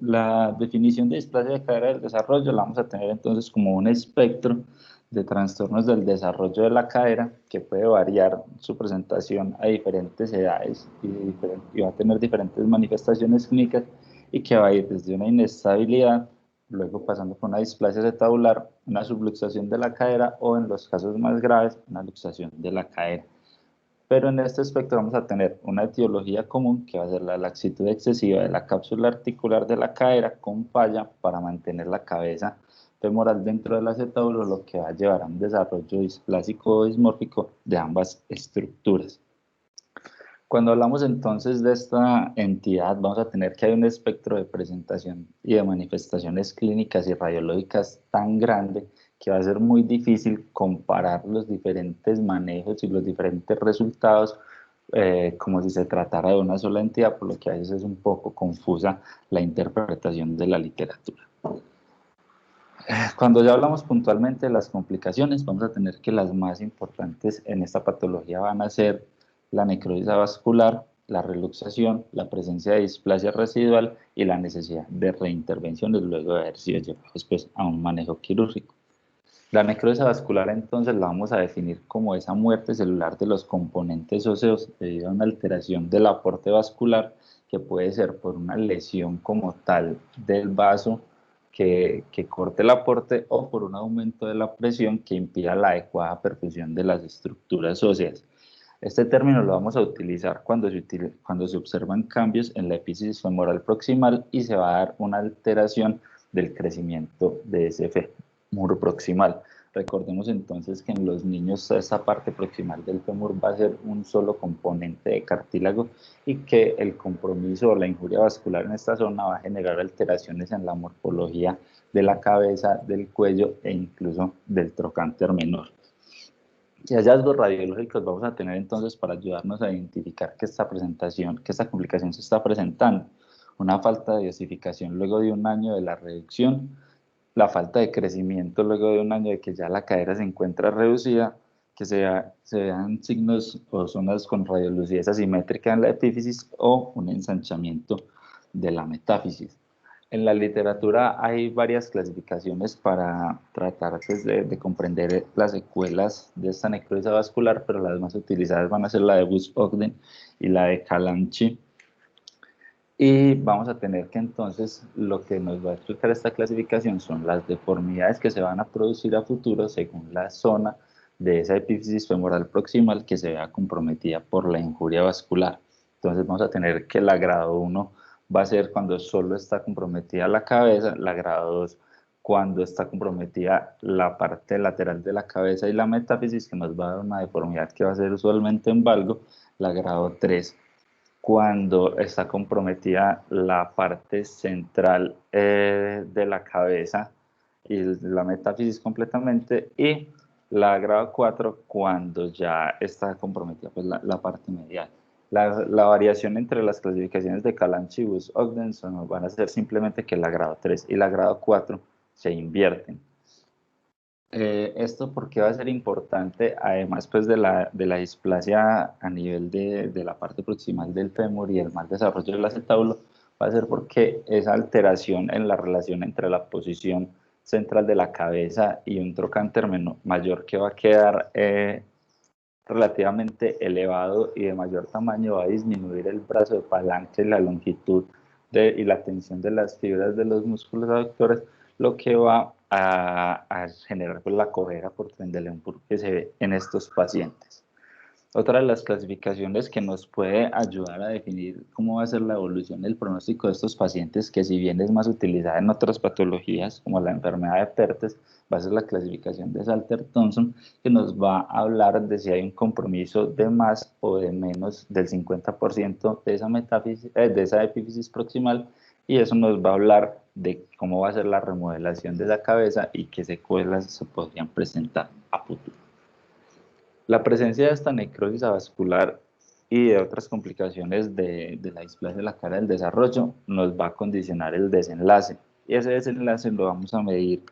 La definición de displasia de cadera del desarrollo la vamos a tener entonces como un espectro de trastornos del desarrollo de la cadera que puede variar su presentación a diferentes edades y va a tener diferentes manifestaciones clínicas y que va a ir desde una inestabilidad, luego pasando por una displasia acetabular, una subluxación de la cadera o en los casos más graves, una luxación de la cadera. Pero en este aspecto vamos a tener una etiología común que va a ser la laxitud excesiva de la cápsula articular de la cadera con falla para mantener la cabeza femoral dentro del acetábulo, lo que va a llevar a un desarrollo displásico o dismórfico de ambas estructuras. Cuando hablamos entonces de esta entidad, vamos a tener que hay un espectro de presentación y de manifestaciones clínicas y radiológicas tan grande que va a ser muy difícil comparar los diferentes manejos y los diferentes resultados como si se tratara de una sola entidad, por lo que a veces es un poco confusa la interpretación de la literatura. Cuando ya hablamos puntualmente de las complicaciones, vamos a tener que las más importantes en esta patología van a ser la necrosis vascular, la reluxación, la presencia de displasia residual y la necesidad de reintervenciones luego de haber sido llevados pues, a un manejo quirúrgico. La necrosis vascular entonces la vamos a definir como esa muerte celular de los componentes óseos debido a una alteración del aporte vascular que puede ser por una lesión como tal del vaso que corte el aporte o por un aumento de la presión que impida la adecuada perfusión de las estructuras óseas. Este término lo vamos a utilizar cuando se observan cambios en la epífisis femoral proximal y se va a dar una alteración del crecimiento de ese fémur proximal. Recordemos entonces que en los niños esta parte proximal del fémur va a ser un solo componente de cartílago y que el compromiso o la injuria vascular en esta zona va a generar alteraciones en la morfología de la cabeza, del cuello e incluso del trocánter menor. ¿Qué hallazgos radiológicos vamos a tener entonces para ayudarnos a identificar que esta complicación se está presentando? Una falta de osificación luego de un año de la reducción, la falta de crecimiento luego de un año de que ya la cadera se encuentra reducida, que se vean signos o zonas con radiolucidez asimétrica en la epífisis o un ensanchamiento de la metáfisis. En la literatura hay varias clasificaciones para tratar pues, de comprender las secuelas de esta necrosis vascular, pero las más utilizadas van a ser la de Busch-Ogden y la de Calanchi. Y vamos a tener que entonces lo que nos va a explicar esta clasificación son las deformidades que se van a producir a futuro según la zona de esa epífisis femoral proximal que se vea comprometida por la injuria vascular. Entonces vamos a tener que la grado 1 va a ser cuando solo está comprometida la cabeza, la grado 2 cuando está comprometida la parte lateral de la cabeza y la metáfisis, que nos va a dar una deformidad que va a ser usualmente en valgo, la grado 3 cuando está comprometida la parte central de la cabeza y la metáfisis completamente, y la grado 4 cuando ya está comprometida pues, la parte medial. La variación entre las clasificaciones de Calanchi y Busch-Ogden van a ser simplemente que la grado 3 y la grado 4 se invierten. Esto porque va a ser importante, además pues, de la displasia a nivel de la parte proximal del fémur y el mal desarrollo del acetábulo, va a ser porque esa alteración en la relación entre la posición central de la cabeza y un trocánter mayor que va a quedar relativamente elevado y de mayor tamaño va a disminuir el brazo de palanca y la longitud y la tensión de las fibras de los músculos aductores, lo que va a generar pues, la cojera por Trendelenburg que se ve en estos pacientes. Otra de las clasificaciones que nos puede ayudar a definir cómo va a ser la evolución del pronóstico de estos pacientes, que si bien es más utilizada en otras patologías como la enfermedad de Perthes, va a ser la clasificación de Salter-Thompson, que nos va a hablar de si hay un compromiso de más o de menos del 50% de esa metáfisis, de esa epífisis proximal, y eso nos va a hablar de cómo va a ser la remodelación de la cabeza y qué secuelas se podrían presentar a futuro. La presencia de esta necrosis vascular y de otras complicaciones de la displasia de la cara del desarrollo nos va a condicionar el desenlace. Y ese desenlace lo vamos a medir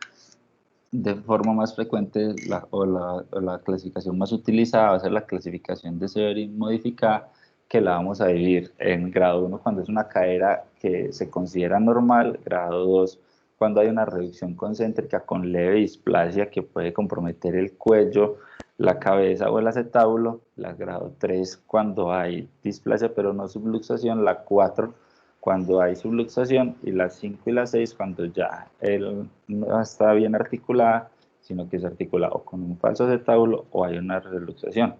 de forma más frecuente la clasificación más utilizada va a ser la clasificación de Severin modificada, que la vamos a dividir en grado 1 cuando es una cadera que se considera normal, grado 2 cuando hay una reducción concéntrica con leve displasia que puede comprometer el cuello, la cabeza o el acetábulo, la grado 3 cuando hay displasia pero no subluxación, la 4 cuando hay subluxación y la 5 y la 6 cuando ya él no está bien articulada, sino que se articula o con un falso acetábulo o hay una reluxación.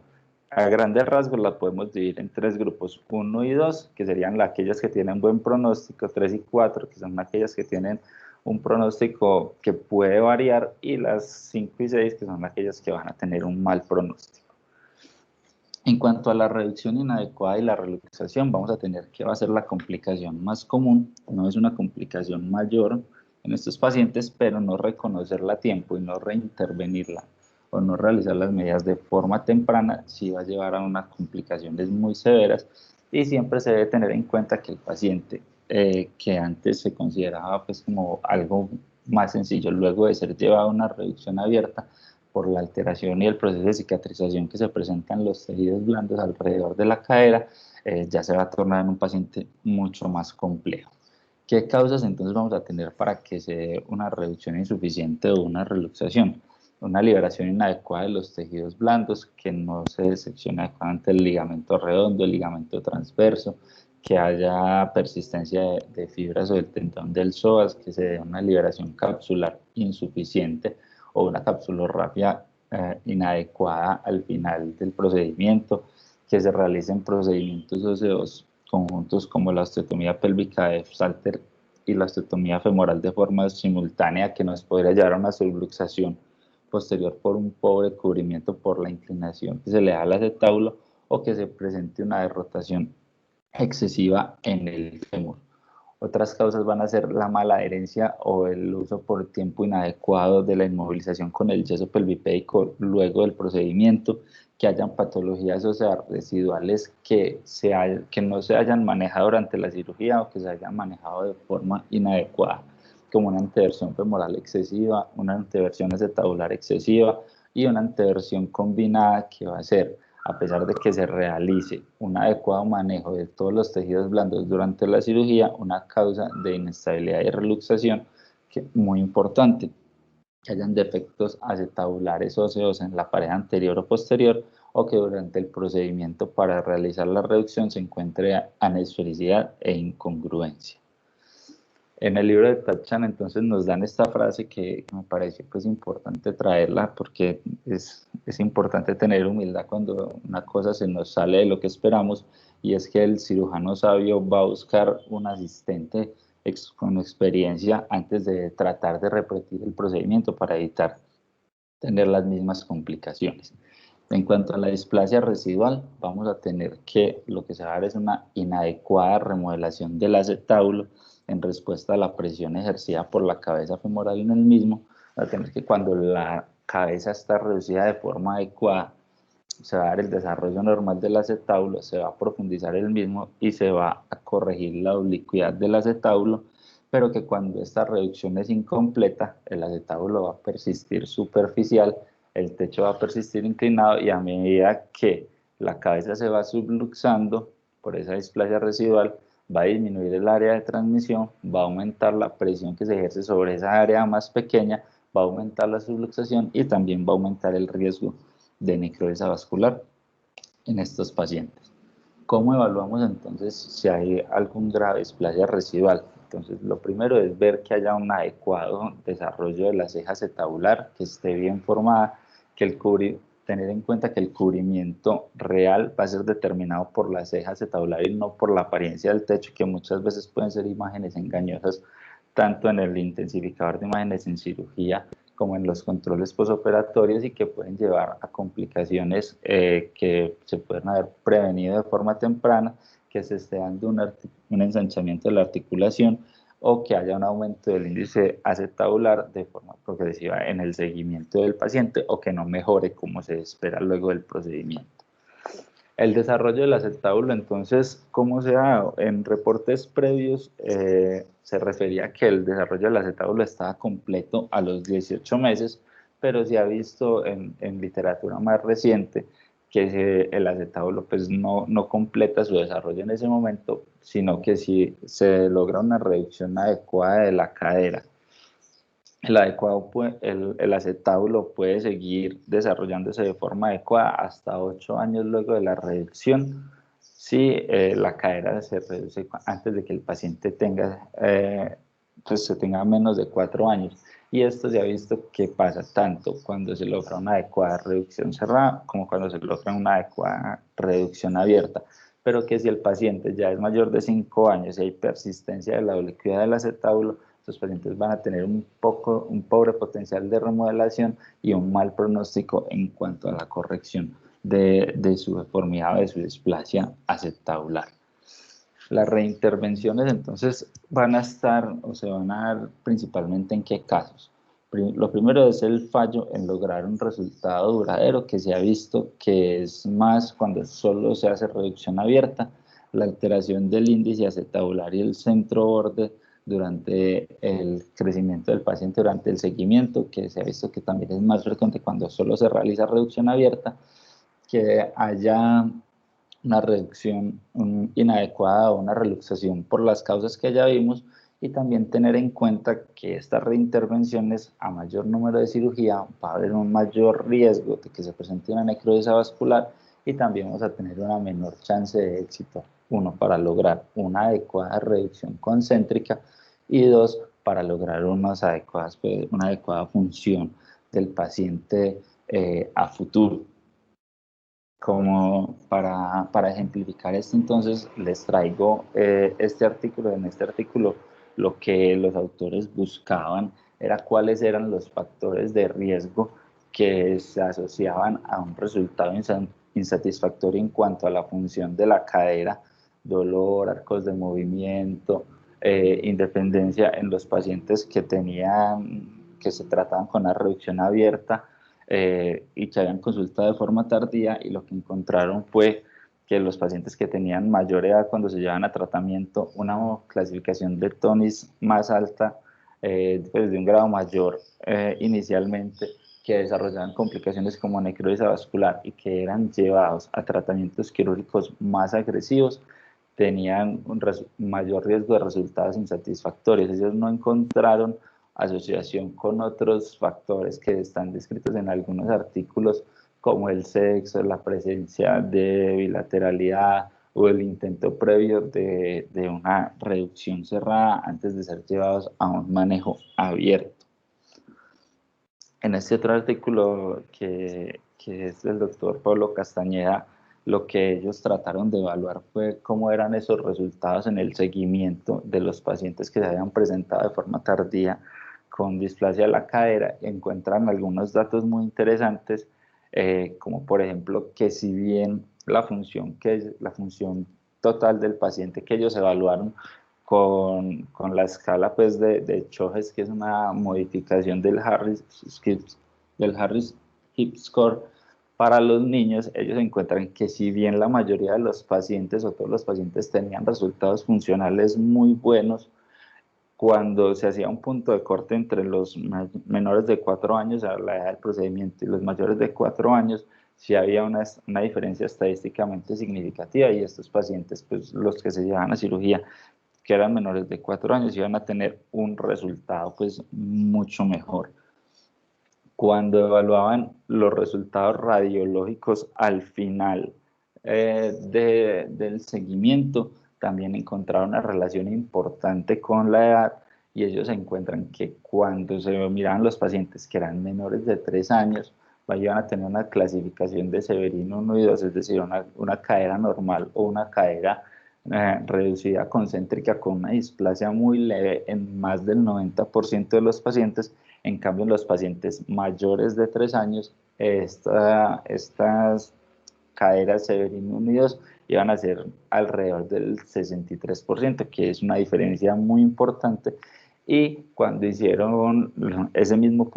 A grandes rasgos la podemos dividir en tres grupos, 1 y 2, que serían aquellas que tienen buen pronóstico, 3 y 4, que son aquellas que tienen un pronóstico que puede variar, y las 5 y 6, que son aquellas que van a tener un mal pronóstico. En cuanto a la reducción inadecuada y la reluxación, vamos a tener que va a ser la complicación más común, no es una complicación mayor en estos pacientes, pero no reconocerla a tiempo y no reintervenirla o no realizar las medidas de forma temprana sí va a llevar a unas complicaciones muy severas, y siempre se debe tener en cuenta que el paciente que antes se consideraba pues como algo más sencillo, luego de ser llevado a una reducción abierta, por la alteración y el proceso de cicatrización que se presentan los tejidos blandos alrededor de la cadera, ya se va a tornar en un paciente mucho más complejo. ¿Qué causas entonces vamos a tener para que se dé una reducción insuficiente o una reluxación? Una liberación inadecuada de los tejidos blandos, que no se seccione adecuadamente el ligamento redondo, el ligamento transverso, que haya persistencia de fibras o del tendón del psoas, que se dé una liberación capsular insuficiente o una capsulorrafia inadecuada al final del procedimiento, que se realicen procedimientos óseos conjuntos como la osteotomía pélvica de Salter y la osteotomía femoral de forma simultánea, que nos podría llevar a una subluxación posterior por un pobre cubrimiento por la inclinación que se le da al acetábulo, o que se presente una derrotación excesiva en el fémur. Otras causas van a ser la mala adherencia o el uso por tiempo inadecuado de la inmovilización con el yeso pelvipédico luego del procedimiento, que hayan patologías óseas residuales que no se hayan manejado durante la cirugía o que se hayan manejado de forma inadecuada, como una anteversión femoral excesiva, una anteversión acetabular excesiva y una anteversión combinada, que va a ser, a pesar de que se realice un adecuado manejo de todos los tejidos blandos durante la cirugía, una causa de inestabilidad y reluxación muy importante, que hayan defectos acetabulares óseos en la pared anterior o posterior, o que durante el procedimiento para realizar la reducción se encuentre anesfericidad e incongruencia. En el libro de Tachan entonces nos dan esta frase que me parece pues importante traerla, porque es importante tener humildad cuando una cosa se nos sale de lo que esperamos, y es que el cirujano sabio va a buscar un asistente con experiencia antes de tratar de repetir el procedimiento para evitar tener las mismas complicaciones. En cuanto a la displasia residual, vamos a tener que lo que se va a dar es una inadecuada remodelación del acetábulo en respuesta a la presión ejercida por la cabeza femoral en el mismo. Va a tener que, cuando la cabeza está reducida de forma adecuada, se va a dar el desarrollo normal del acetábulo, se va a profundizar el mismo y se va a corregir la oblicuidad del acetábulo, pero que cuando esta reducción es incompleta, el acetábulo va a persistir superficial, el techo va a persistir inclinado, y a medida que la cabeza se va subluxando por esa displasia residual, va a disminuir el área de transmisión, va a aumentar la presión que se ejerce sobre esa área más pequeña, va a aumentar la subluxación y también va a aumentar el riesgo de necrosis vascular en estos pacientes. ¿Cómo evaluamos entonces si hay algún grave displasia residual? Entonces, lo primero es ver que haya un adecuado desarrollo de la ceja acetabular, que esté bien formada, tener en cuenta que el cubrimiento real va a ser determinado por la ceja acetabular y no por la apariencia del techo, que muchas veces pueden ser imágenes engañosas, tanto en el intensificador de imágenes en cirugía como en los controles posoperatorios, y que pueden llevar a complicaciones que se pueden haber prevenido de forma temprana, que se esté dando un ensanchamiento de la articulación, o que haya un aumento del índice acetabular de forma progresiva en el seguimiento del paciente, o que no mejore como se espera luego del procedimiento. El desarrollo del acetábulo, entonces, ¿cómo se da? En reportes previos se refería a que el desarrollo del acetábulo estaba completo a los 18 meses, pero se ha visto en literatura más reciente el acetábulo pues no completa su desarrollo en ese momento, sino que si se logra una reducción adecuada de la cadera, el acetábulo puede seguir desarrollándose de forma adecuada hasta 8 años luego de la reducción, si la cadera se reduce antes de que el paciente pues se tenga menos de 4 años. Y esto se ha visto que pasa tanto cuando se logra una adecuada reducción cerrada como cuando se logra una adecuada reducción abierta. Pero que si el paciente ya es mayor de 5 años y hay persistencia de la oblicuidad del acetábulo, los pacientes van a tener un pobre potencial de remodelación y un mal pronóstico en cuanto a la corrección de su deformidad o de su displasia acetabular. Las reintervenciones entonces van a estar o se van a dar principalmente en qué casos. Lo primero es el fallo en lograr un resultado duradero, que se ha visto que es más cuando solo se hace reducción abierta, la alteración del índice acetabular y el centro borde durante el crecimiento del paciente, durante el seguimiento, que se ha visto que también es más frecuente cuando solo se realiza reducción abierta, que haya una reducción inadecuada o una reluxación por las causas que ya vimos, y también tener en cuenta que estas reintervenciones, a mayor número de cirugía, va a haber un mayor riesgo de que se presente una necrosis avascular y también vamos a tener una menor chance de éxito. Uno, para lograr una adecuada reducción concéntrica y dos, para lograr una adecuada función del paciente a futuro. Como para ejemplificar esto, entonces les traigo este artículo. En este artículo lo que los autores buscaban era cuáles eran los factores de riesgo que se asociaban a un resultado insatisfactorio en cuanto a la función de la cadera, dolor, arcos de movimiento, independencia en los pacientes que se trataban con la reducción abierta y que habían consultado de forma tardía, y lo que encontraron fue que los pacientes que tenían mayor edad cuando se llevaban a tratamiento, una clasificación de TONIS más alta, pues de un grado mayor inicialmente, que desarrollaban complicaciones como necrosis vascular y que eran llevados a tratamientos quirúrgicos más agresivos, tenían un mayor riesgo de resultados insatisfactorios. Ellos no encontraron asociación con otros factores que están descritos en algunos artículos, como el sexo, la presencia de bilateralidad o el intento previo de una reducción cerrada antes de ser llevados a un manejo abierto. En este otro artículo que es del doctor Pablo Castañeda, lo que ellos trataron de evaluar fue cómo eran esos resultados en el seguimiento de los pacientes que se habían presentado de forma tardía con displasia de la cadera. Encuentran algunos datos muy interesantes, como por ejemplo que si bien la función total del paciente que ellos evaluaron con la escala pues, de Choges, que es una modificación del Harris Hip Score para los niños, ellos encuentran que si bien la mayoría de los pacientes o todos los pacientes tenían resultados funcionales muy buenos, cuando se hacía un punto de corte entre los menores de 4 años a la edad del procedimiento y los mayores de 4 años, sí había una diferencia estadísticamente significativa, y estos pacientes, pues los que se llevaban a cirugía, que eran menores de 4 años, iban a tener un resultado pues mucho mejor. Cuando evaluaban los resultados radiológicos al final del seguimiento, también encontraron una relación importante con la edad, y ellos encuentran que cuando se miraban los pacientes que eran menores de 3 años, iban a tener una clasificación de Severino 1 y 2, es decir, una cadera normal o una cadera reducida concéntrica con una displasia muy leve en más del 90% de los pacientes. En cambio, en los pacientes mayores de 3 años, estas caderas Severino unidos iban a ser alrededor del 63%, que es una diferencia muy importante. Y cuando hicieron ese mismo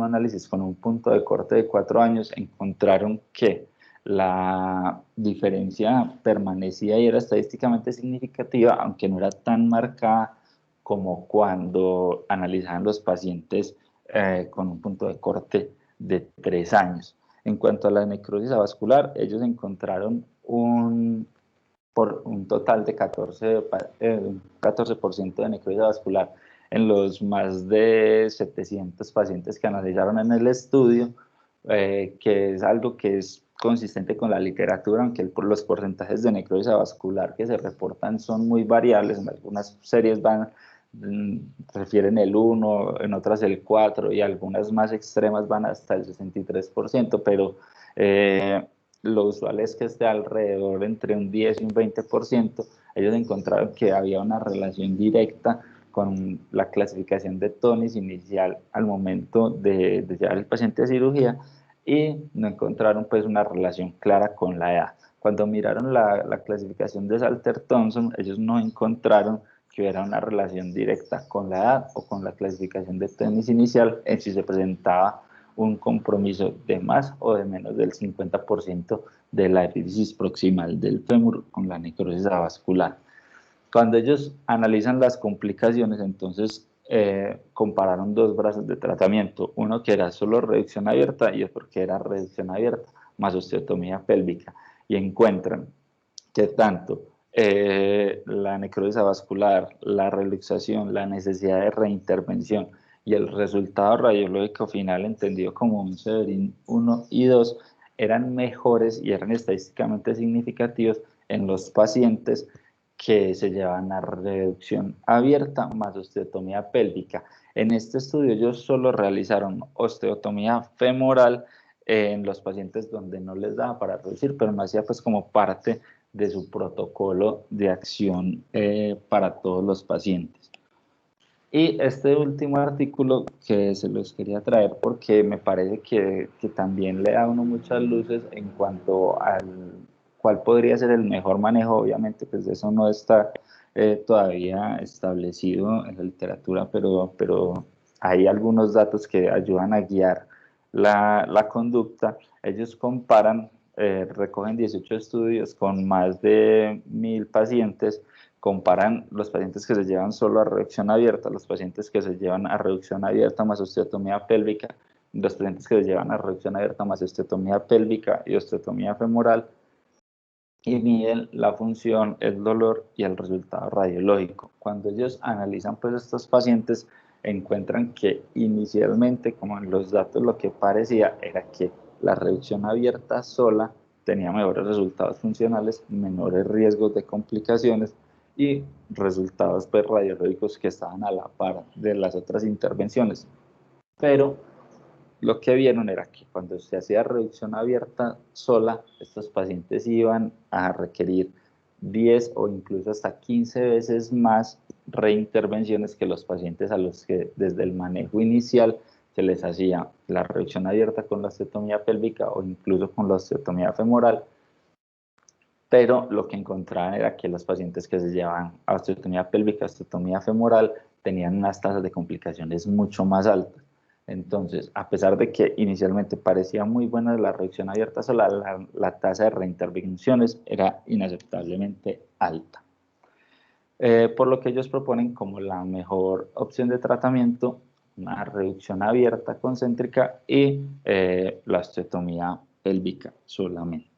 análisis con un punto de corte de 4 años, encontraron que la diferencia permanecía y era estadísticamente significativa, aunque no era tan marcada como cuando analizaban los pacientes con un punto de corte de 3 años. En cuanto a la necrosis avascular, ellos encontraron por un total de 14% de necrosis avascular en los más de 700 pacientes que analizaron en el estudio, que es algo que es consistente con la literatura, aunque los porcentajes de necrosis avascular que se reportan son muy variables. En algunas series refieren el 1, en otras el 4 y algunas más extremas van hasta el 63%, pero lo usual es que esté alrededor entre un 10 y un 20%. Ellos encontraron que había una relación directa con la clasificación de Tonis inicial al momento de llevar el paciente a cirugía, y no encontraron pues una relación clara con la edad. Cuando miraron la clasificación de Salter-Thompson, ellos no encontraron que hubiera una relación directa con la edad o con la clasificación de Tonis inicial en si se presentaba un compromiso de más o de menos del 50% de la epífisis proximal del fémur con la necrosis avascular. Cuando ellos analizan las complicaciones, entonces compararon dos brazos de tratamiento, uno que era solo reducción abierta y otro que era reducción abierta más osteotomía pélvica, y encuentran que tanto la necrosis avascular, la reluxación, la necesidad de reintervención y el resultado radiológico final, entendido como un Severin 1 y 2, eran mejores y eran estadísticamente significativos en los pacientes que se llevan a reducción abierta más osteotomía pélvica. En este estudio ellos solo realizaron osteotomía femoral en los pacientes donde no les daba para reducir, pero no hacía pues como parte de su protocolo de acción para todos los pacientes. Y este último artículo que se los quería traer porque me parece que también le da a uno muchas luces en cuanto al cuál podría ser el mejor manejo. Obviamente pues eso no está todavía establecido en la literatura, pero hay algunos datos que ayudan a guiar la conducta. Ellos comparan, recogen 18 estudios con más de 1000 pacientes, comparan los pacientes que se llevan solo a reducción abierta, los pacientes que se llevan a reducción abierta más osteotomía pélvica, los pacientes que se llevan a reducción abierta más osteotomía pélvica y osteotomía femoral, y miden la función, el dolor y el resultado radiológico. Cuando ellos analizan pues estos pacientes, encuentran que inicialmente, como en los datos, lo que parecía era que la reducción abierta sola tenía mejores resultados funcionales, menores riesgos de complicaciones y resultados pues, radiológicos que estaban a la par de las otras intervenciones. Pero lo que vieron era que cuando se hacía reducción abierta sola, estos pacientes iban a requerir 10 o incluso hasta 15 veces más reintervenciones que los pacientes a los que desde el manejo inicial se les hacía la reducción abierta con la osteotomía pélvica o incluso con la osteotomía femoral. Pero lo que encontraban era que los pacientes que se llevaban a osteotomía pélvica, osteotomía femoral, tenían unas tasas de complicaciones mucho más altas. Entonces, a pesar de que inicialmente parecía muy buena la reducción abierta sola, la tasa de reintervenciones era inaceptablemente alta. Por lo que ellos proponen como la mejor opción de tratamiento, una reducción abierta concéntrica y la osteotomía pélvica solamente.